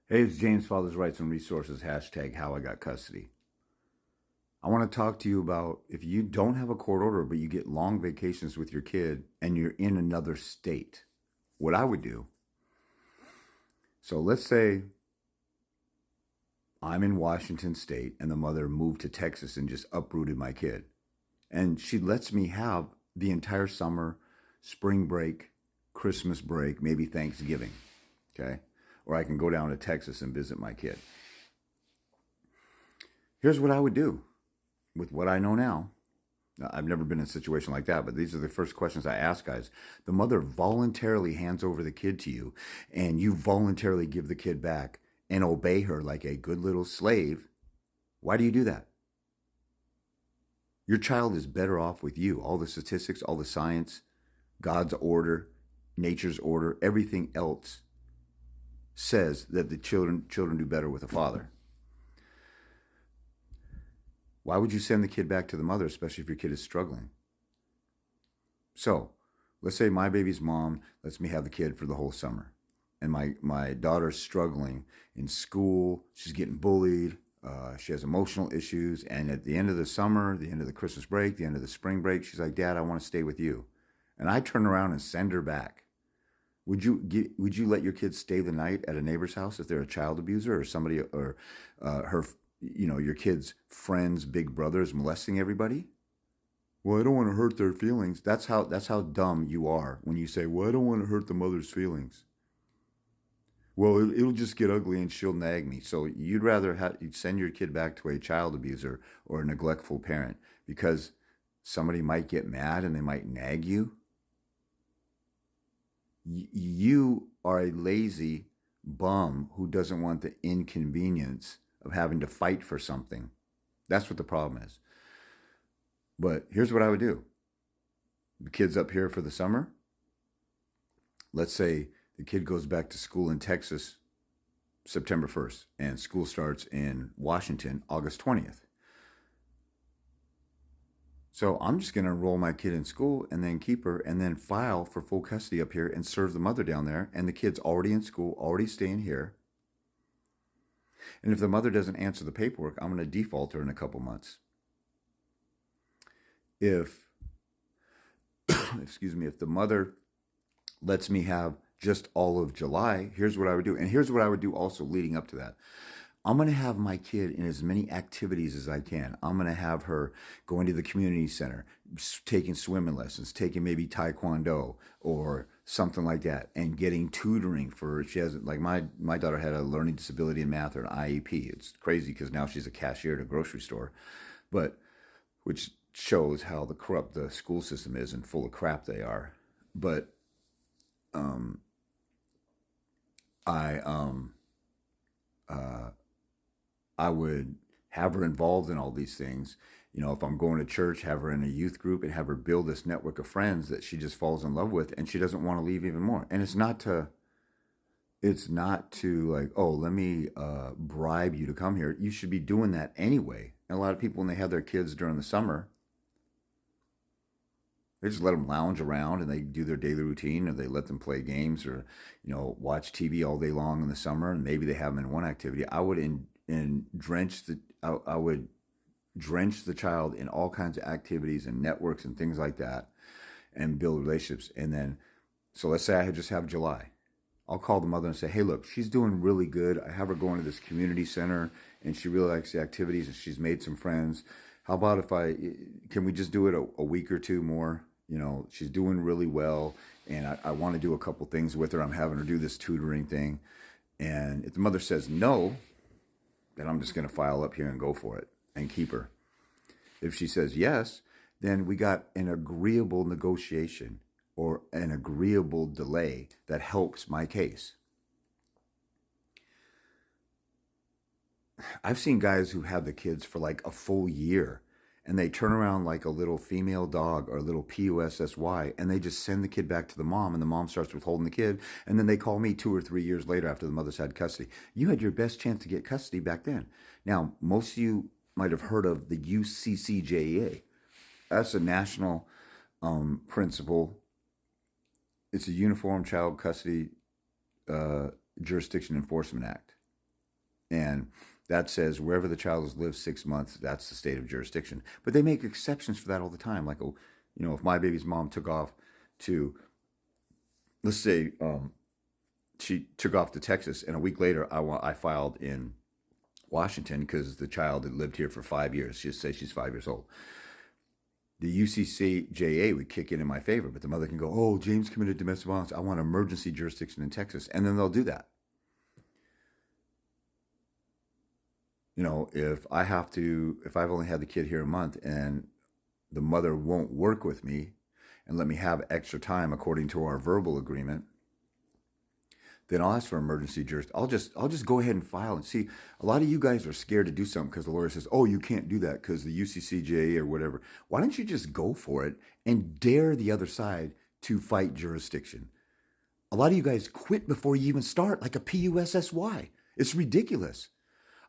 Hey, it's James, Father's Rights and Resources, hashtag how I got custody. I want to talk to you about if you don't have a court order, but you get long vacations with your kid and you're in another state, what I would do. So let's say I'm in Washington State and the mother moved to Texas and just uprooted my kid. And she lets me have the entire summer, spring break, Christmas break, maybe Thanksgiving. Okay. Or I can go down to Texas and visit my kid. Here's what I would do with what I know now. I've never been in a situation like that, but these are the first questions I ask guys. The mother voluntarily hands over the kid to you, and you voluntarily give the kid back and obey her like a good little slave. Why do you do that? Your child is better off with you. All the statistics, all the science, God's order, nature's order, everything else says that the children do better with a father. Why would you send the kid back to the mother, especially if your kid is struggling? So, let's say my baby's mom lets me have the kid for the whole summer. And my daughter's struggling in school. She's getting bullied. She has emotional issues. And at the end of the summer, the end of the Christmas break, the end of the spring break, she's like, Dad, I want to stay with you. And I turn around and send her back. Would you let your kids stay the night at a neighbor's house if they're a child abuser or somebody or your kid's friend's big brother is molesting everybody? Well, I don't want to hurt their feelings. That's how dumb you are when you say, well, I don't want to hurt the mother's feelings. Well, it'll just get ugly and she'll nag me. So you'd rather send your kid back to a child abuser or a neglectful parent because somebody might get mad and they might nag you. You are a lazy bum who doesn't want the inconvenience of having to fight for something. That's what the problem is. But here's what I would do. The kid's up here for the summer. Let's say the kid goes back to school in Texas September 1st and school starts in Washington August 20th. So I'm just going to enroll my kid in school and then keep her and then file for full custody up here and serve the mother down there. And the kid's already in school, already staying here. And if the mother doesn't answer the paperwork, I'm going to default her in a couple months. If the mother lets me have just all of July, here's what I would do. And here's what I would do also leading up to that. I'm going to have my kid in as many activities as I can. I'm going to have her going to the community center, taking swimming lessons, taking maybe taekwondo or something like that, and getting tutoring for, she has, like my daughter had a learning disability in math or an IEP. It's crazy because now she's a cashier at a grocery store, but which shows how the corrupt the school system is and full of crap they are. But I would have her involved in all these things. You know, if I'm going to church, have her in a youth group and have her build this network of friends that she just falls in love with and she doesn't want to leave even more. And it's not to like, oh, let me bribe you to come here. You should be doing that anyway. And a lot of people, when they have their kids during the summer, they just let them lounge around and they do their daily routine, or they let them play games or, watch TV all day long in the summer. And maybe they have them in one activity. I would I would drench the child in all kinds of activities and networks and things like that and build relationships. And then, so let's say I just have July. I'll call the mother and say, hey, look, she's doing really good. I have her going to this community center and she really likes the activities and she's made some friends. How about can we just do it a week or two more? She's doing really well and I want to do a couple things with her. I'm having her do this tutoring thing. And if the mother says no, then I'm just going to file up here and go for it and keep her. If she says yes, then we got an agreeable negotiation or an agreeable delay that helps my case. I've seen guys who have the kids for like a full year and they turn around like a little female dog or a little POSSY and they just send the kid back to the mom and the mom starts withholding the kid. And then they call me 2 or 3 years later after the mother's had custody. You had your best chance to get custody back then. Now, most of you might have heard of the UCCJEA. That's a national principle. It's a Uniform Child Custody Jurisdiction Enforcement Act. And that says wherever the child has lived 6 months, that's the state of jurisdiction. But they make exceptions for that all the time. Like, oh, if my baby's mom took off to, let's say, she took off to Texas, and a week later, I filed in Washington because the child had lived here for 5 years. She says she's 5 years old. The UCCJA would kick in my favor, but the mother can go, oh, James committed domestic violence. I want emergency jurisdiction in Texas. And then they'll do that. If I've only had the kid here a month and the mother won't work with me and let me have extra time according to our verbal agreement, then I'll ask for emergency jurisdiction. I'll just go ahead and file and see. A lot of you guys are scared to do something because the lawyer says, oh, you can't do that because the UCCJA or whatever. Why don't you just go for it and dare the other side to fight jurisdiction? A lot of you guys quit before you even start, like a PUSSY. It's ridiculous.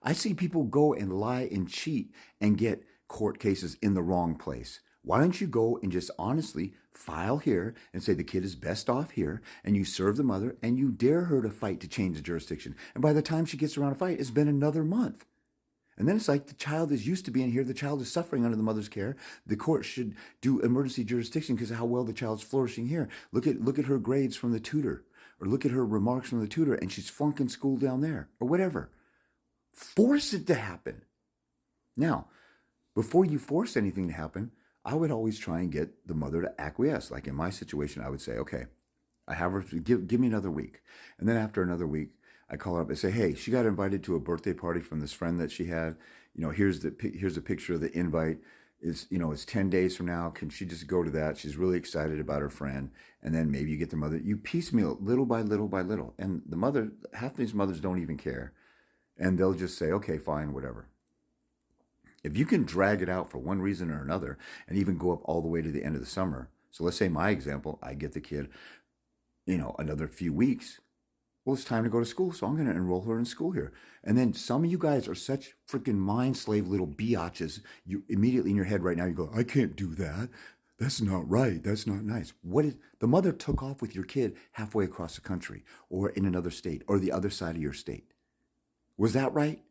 I see people go and lie and cheat and get court cases in the wrong place. Why don't you go and just honestly file here and say the kid is best off here, and you serve the mother and you dare her to fight to change the jurisdiction. And by the time she gets around to fight, it's been another month. And then it's like the child is used to being here. The child is suffering under the mother's care. The court should do emergency jurisdiction because of how well the child's flourishing here. Look at her grades from the tutor, or look at her remarks from the tutor, and she's flunking school down there, or whatever. Force it to happen. Now, before you force anything to happen, I would always try and get the mother to acquiesce. Like in my situation, I would say, okay, I have her, give me another week. And then after another week, I call her up and say, hey, she got invited to a birthday party from this friend that she had. Here's a picture of the invite. It's 10 days from now. Can she just go to that? She's really excited about her friend. And then maybe you get the mother, you piecemeal little by little by little. And the mother, half of these mothers don't even care. And they'll just say, okay, fine, whatever. If you can drag it out for one reason or another and even go up all the way to the end of the summer. So let's say my example, I get the kid, another few weeks. Well, it's time to go to school, so I'm going to enroll her in school here. And then some of you guys are such freaking mind slave little biatches. You immediately in your head right now, you go, I can't do that. That's not right. That's not nice. The mother took off with your kid halfway across the country or in another state or the other side of your state. Was that right?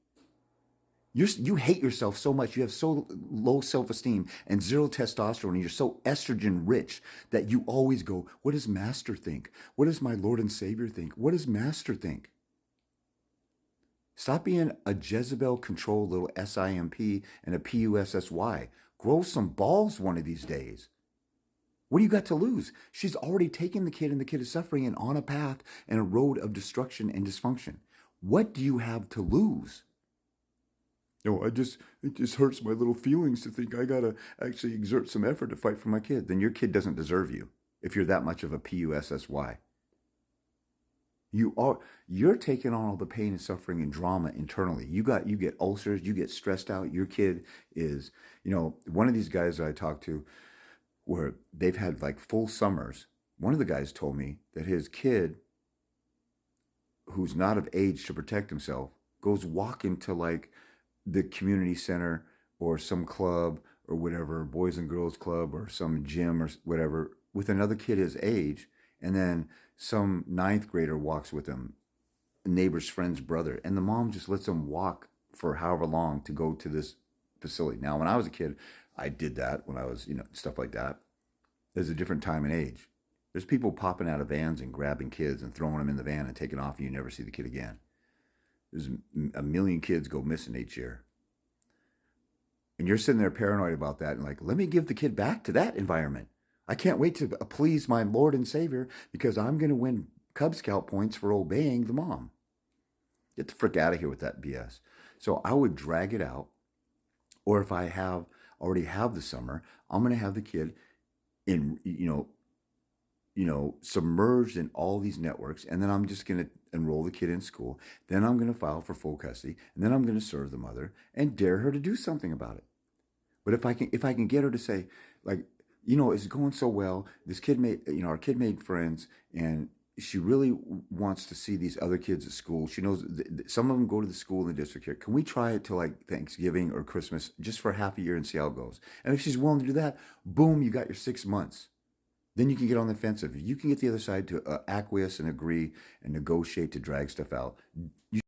You hate yourself so much. You have so low self-esteem and zero testosterone, and you're so estrogen rich that you always go, what does Master think? What does my Lord and Savior think? What does Master think? Stop being a Jezebel-controlled little SIMP and a PUSSY. Grow some balls one of these days. What do you got to lose? She's already taken the kid, and the kid is suffering and on a path and a road of destruction and dysfunction. What do you have to lose? It just hurts my little feelings to think I gotta actually exert some effort to fight for my kid. Then your kid doesn't deserve you if you're that much of a PUSSY. You're taking on all the pain and suffering and drama internally. You get ulcers, you get stressed out. Your kid is, one of these guys that I talked to where they've had like full summers. One of the guys told me that his kid, who's not of age to protect himself, goes walking to like the community center or some club or whatever, Boys and Girls Club or some gym or whatever, with another kid his age, and then some ninth grader walks with him, a neighbor's friend's brother, and the mom just lets them walk for however long to go to this facility. Now, when I was a kid, I did that when I was, stuff like that. There's a different time and age. There's people popping out of vans and grabbing kids and throwing them in the van and taking off, and you never see the kid again. There's a million kids go missing each year. And you're sitting there paranoid about that and like, let me give the kid back to that environment. I can't wait to please my Lord and Savior because I'm going to win Cub Scout points for obeying the mom. Get the frick out of here with that BS. So I would drag it out. Or if I already have the summer, I'm going to have the kid in, submerged in all these networks, and then I'm just going to enroll the kid in school. Then I'm going to file for full custody, and then I'm going to serve the mother and dare her to do something about it. But if I can get her to say, like, it's going so well. This kid our kid made friends, and she really wants to see these other kids at school. She knows some of them go to the school in the district here. Can we try it till like Thanksgiving or Christmas just for half a year and see how it goes? And if she's willing to do that, boom, you got your 6 months. Then you can get on the offensive. You can get the other side to acquiesce and agree and negotiate to drag stuff out.